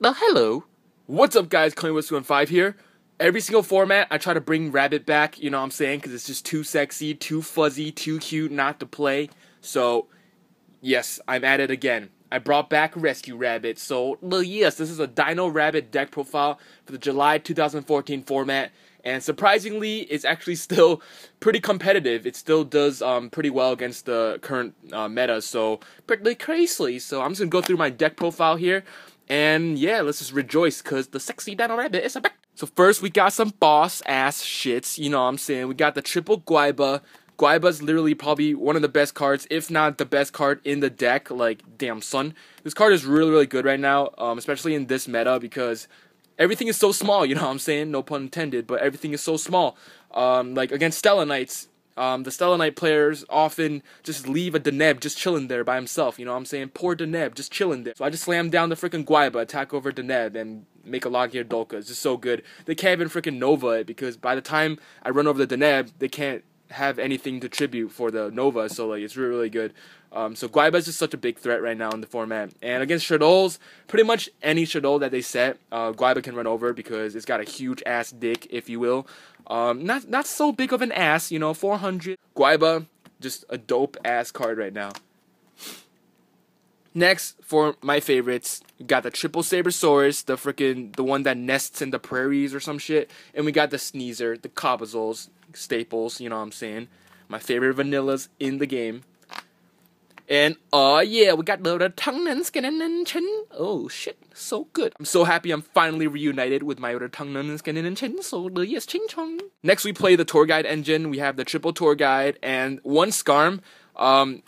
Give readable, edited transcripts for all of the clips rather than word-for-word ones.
the hello? What's up, guys? Claimwhist215 here. Every single format, I try to bring Rabbit back, you know what I'm saying? Because it's just too sexy, too fuzzy, too cute not to play. So, yes, I'm at it again. I brought back Rescue Rabbit. So, yes, this is a Dino Rabbit deck profile for the July 2014 format. And surprisingly, it's actually still pretty competitive. It still does pretty well against the current meta, so pretty crazy. So I'm just going to go through my deck profile here. And yeah, let's just rejoice, because the sexy Dino Rabbit is back. So first, we got some boss-ass shits, you know what I'm saying? We got the triple YuGiOh. YuGiOh's literally probably one of the best cards, if not the best card in the deck. Like, damn, son. This card is really, really good right now, especially in this meta, because everything is so small, you know what I'm saying? No pun intended, but everything is so small. Like, against Stella Knights, the Stella Knight players often just leave a Deneb just chilling there by himself, you know what I'm saying? Poor Deneb, just chilling there. So I just slam down the freaking YuGiOh, attack over Deneb, and make a Logia Dolka. It's just so good. They can't even freaking Nova it, because by the time I run over the Deneb, they can't have anything to tribute for the Nova, so like it's really, really good. So YuGiOh is just such a big threat right now in the format. And against Shadows, pretty much any Shadow that they set, YuGiOh can run over because it's got a huge ass dick, if you will. Not so big of an ass, you know, 400. YuGiOh, just a dope ass card right now. Next, for my favorites, we got the triple Sabersaurus, the one that nests in the prairies or some shit. And we got the Sneezer, the Cobazoles, staples, you know what I'm saying? My favorite vanillas in the game. And, yeah, we got the tongue and skin and chin. Oh, shit, so good. I'm so happy I'm finally reunited with my tongue and skin and chin, so yes, ching chong. Next, we play the Tour Guide engine. We have the triple Tour Guide and one Skarm.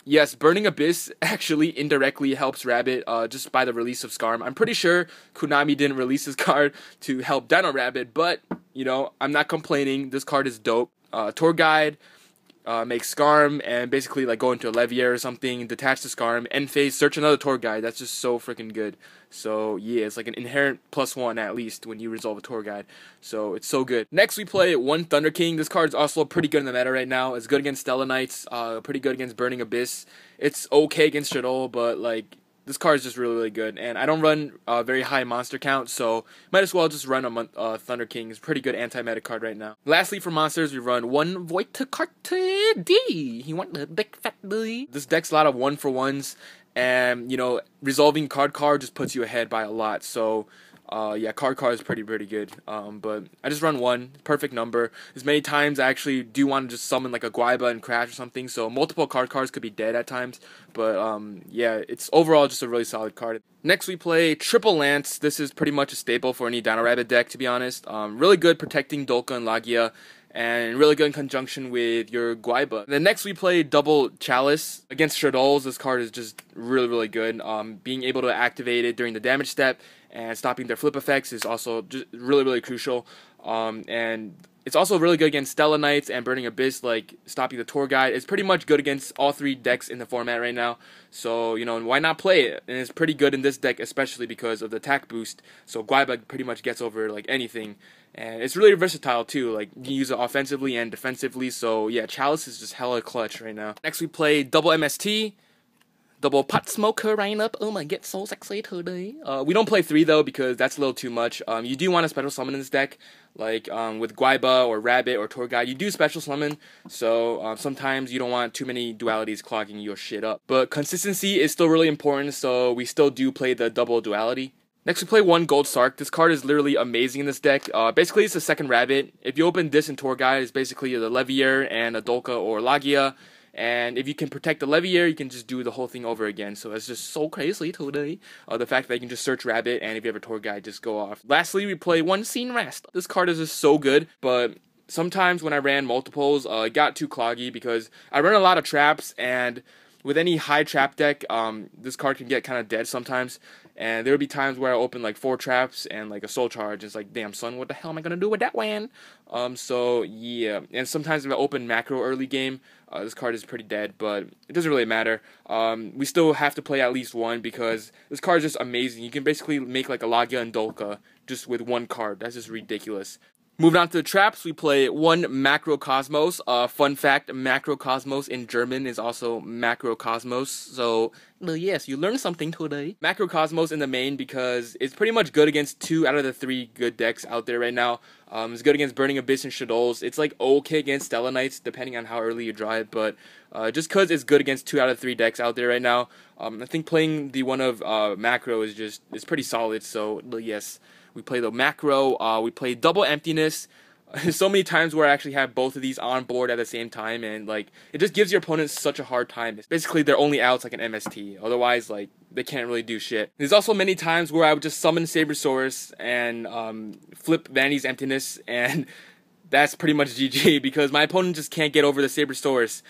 Yes, Burning Abyss actually indirectly helps Rabbit, just by the release of Skarm. I'm pretty sure Konami didn't release this card to help Dino Rabbit, but, you know, I'm not complaining. This card is dope. Tour Guide, make Skarm, and basically like go into a Levier or something, detach the Skarm, end phase, search another Tour Guide. That's just so freaking good. So yeah, it's like an inherent +1 at least when you resolve a Tour Guide. So it's so good. Next we play one Thunder King. This card is also pretty good in the meta right now. It's good against Stella Knights, pretty good against Burning Abyss. It's okay against Shadow, but like this card is just really, really good. And I don't run a very high monster count, so might as well just run a Thunder King. It's a pretty good anti-meta card right now. Lastly, for monsters, we run one Voitakarte D. He want the big fat D. This deck's a lot of 1-for-1s, and, you know, resolving card just puts you ahead by a lot. So, yeah, card is pretty good. But I just run one, perfect number. As many times I actually do want to just summon like a YuGiOh and crash or something, so multiple cards could be dead at times. But yeah, it's overall just a really solid card. Next we play Triple Lance. This is pretty much a staple for any Dino Rabbit deck, to be honest. Really good protecting Dolka and Logia, and really good in conjunction with your YuGiOh. Then next we play Double Chalice. Against Shadows, this card is just really, really good. Being able to activate it during the damage step and stopping their flip effects is also just really, really crucial. And it's also really good against Stella Knights and Burning Abyss, like stopping the Tour Guide. It's pretty much good against all three decks in the format right now. So, you know, why not play it? And it's pretty good in this deck, especially because of the attack boost. So YuGiOh pretty much gets over like anything. And it's really versatile too, like you can use it offensively and defensively. So yeah, Chalice is just hella clutch right now. Next we play Double MST. Double Pot Smoker right up. Oh my, get so sexy today. We don't play 3 though, because that's a little too much. You do want to special summon in this deck, like with YuGiOh or Rabbit or Tour Guide. You do special summon, so sometimes you don't want too many dualities clogging your shit up. But consistency is still really important, so we still do play the double duality. Next we play one Gold Sark. This card is literally amazing in this deck. Basically it's a second Rabbit. If you open this in Tour Guide, it's basically the Levier and a Dolka or Logia. And if you can protect the Levier, you can just do the whole thing over again. So it's just so crazy today. The fact that you can just search Rabbit, and if you have a Tour Guide, just go off. Lastly, we play one Scene Rest. This card is just so good, but sometimes when I ran multiples, it got too cloggy because I run a lot of traps, and with any high trap deck, this card can get kind of dead sometimes. And there would be times where I open like 4 traps and like a soul charge. It's like, damn son, what the hell am I gonna do with that one? So yeah. And sometimes if I open macro early game, this card is pretty dead, but it doesn't really matter. We still have to play at least one because this card is just amazing. You can basically make like a Logia and Dolka just with one card. That's just ridiculous. Moving on to the traps, we play one Macrocosmos. Fun fact, Macrocosmos in German is also Macrocosmos. So, yes, you learned something today. Macrocosmos in the main because it's pretty much good against 2 out of the 3 good decks out there right now. It's good against Burning Abyss and Shadows. It's like okay against Stella Knights, depending on how early you draw it. But just because it's good against 2 out of 3 decks out there right now, I think playing the one of Macro is pretty solid. So, yes. We play the Macro, we play Double Emptiness. So many times where I actually have both of these on board at the same time, and like it just gives your opponents such a hard time. Basically, their only out's like an MST. Otherwise, like they can't really do shit. There's also many times where I would just summon Sabersaurus and flip Vanity's Emptiness, and that's pretty much GG because my opponent just can't get over the Sabersaurus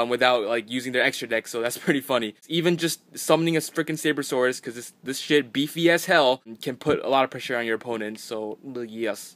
without like using their extra deck, so that's pretty funny. Even just summoning a freaking Sabersaurus, because this shit beefy as hell, can put a lot of pressure on your opponent, so yes.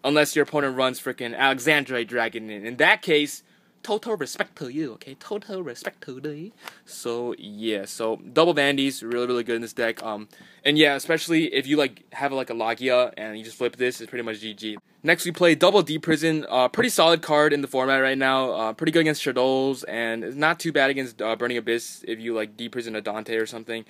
Unless your opponent runs freaking Alexandrite Dragon in that case, total respect to you, okay? Total respect to you. So yeah, so double Vandies, really good in this deck. And yeah, especially if you like have like a Logia and you just flip this, it's pretty much GG. Next we play double D Prison. Pretty solid card in the format right now. Pretty good against Shadows, and it's not too bad against Burning Abyss if you like D Prison a Dante or something.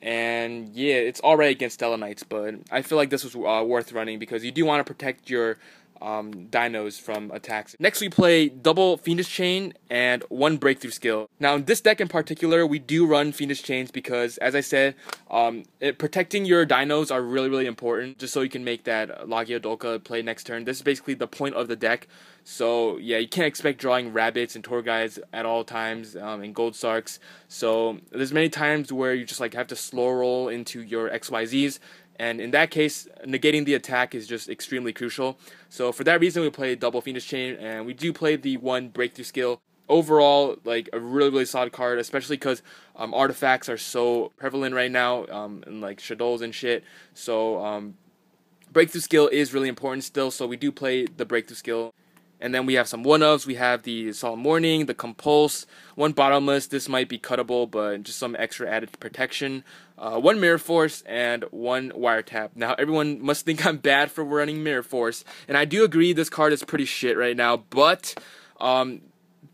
And yeah, it's alright against Stella Knights, but I feel like this was worth running because you do want to protect your dinos from attacks. Next we play double Fiendish Chain and one Breakthrough Skill. Now in this deck in particular, we do run Fiendish Chains because, as I said, protecting your dinos are really important, just so you can make that Logia Dolka play next turn. This is basically the point of the deck. So yeah, you can't expect drawing rabbits and tour guides at all times, and gold Sarks. So there's many times where you just like have to slow roll into your XYZs, and in that case, negating the attack is just extremely crucial. So for that reason, we play double Fiendish Chain, and we do play the one Breakthrough Skill. Overall, like a really solid card, especially because artifacts are so prevalent right now, and like Shadows and shit. So Breakthrough Skill is really important still, so we do play the Breakthrough Skill. And then we have some one-ofs. We have the Solemn Warning, the Compulse, one Bottomless. This might be cuttable, but just some extra added protection. One Mirror Force, and one Wiretap. Now, everyone must think I'm bad for running Mirror Force. And I do agree this card is pretty shit right now, but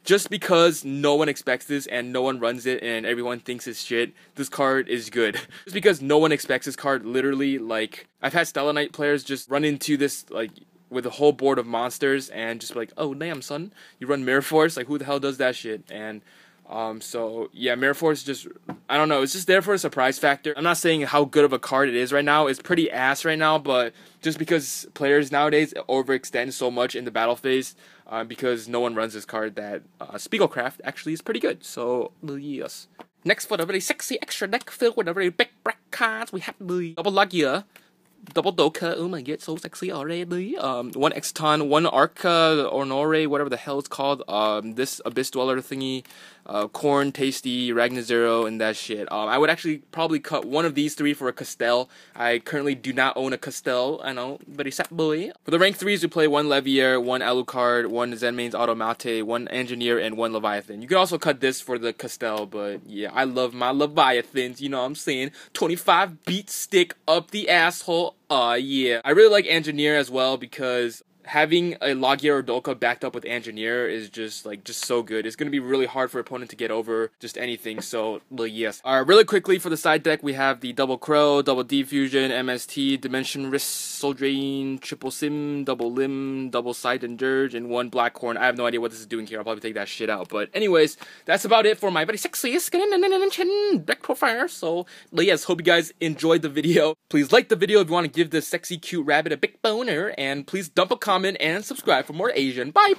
just because no one expects this and no one runs it and everyone thinks it's shit, this card is good. Just because no one expects this card, literally, like, I've had Stella Knight players just run into this, like, with a whole board of monsters and just be like, oh damn son, you run Mirror Force, like who the hell does that shit? And so yeah, Mirror Force just, I don't know, it's just there for a surprise factor. I'm not saying how good of a card it is right now. It's pretty ass right now, but just because players nowadays overextend so much in the battle phase, because no one runs this card, that Spiegelcraft actually is pretty good. So yes. Next, for the very sexy extra deck filled with the very big black cards, we have the double Logia, double Doka, oh my god, so sexy already. One Exton, one Arca, Honore, whatever the hell it's called. This Abyss Dweller thingy, Corn, Tasty, Ragnazero, and that shit. I would actually probably cut one of these 3 for a Castell. I currently do not own a Castell, I know, very sad boy. For the rank 3s, we play one Levier, one Alucard, one Zenmain's Automate, one Engineer, and one Leviathan. You can also cut this for the Castell, but yeah, I love my Leviathans, you know what I'm saying? 25 beat stick up the asshole. Yeah. I really like Engineer as well because having a Logia or Dolka backed up with Engineer is just so good. It's going to be really hard for opponent to get over just anything, so yes. Really quickly for the side deck, we have the double Crow, double Diffusion, MST, Dimension Risk, Soul Drain, triple Sim, double Limb, double Sight and Dirge, and one Blackhorn. I have no idea what this is doing here. I'll probably take that shit out. But anyways, that's about it for my very sexy skin deck profile. So yes, hope you guys enjoyed the video. Please like the video if you want to give this sexy cute rabbit a big boner, and please dump a comment and subscribe for more Asian. Bye!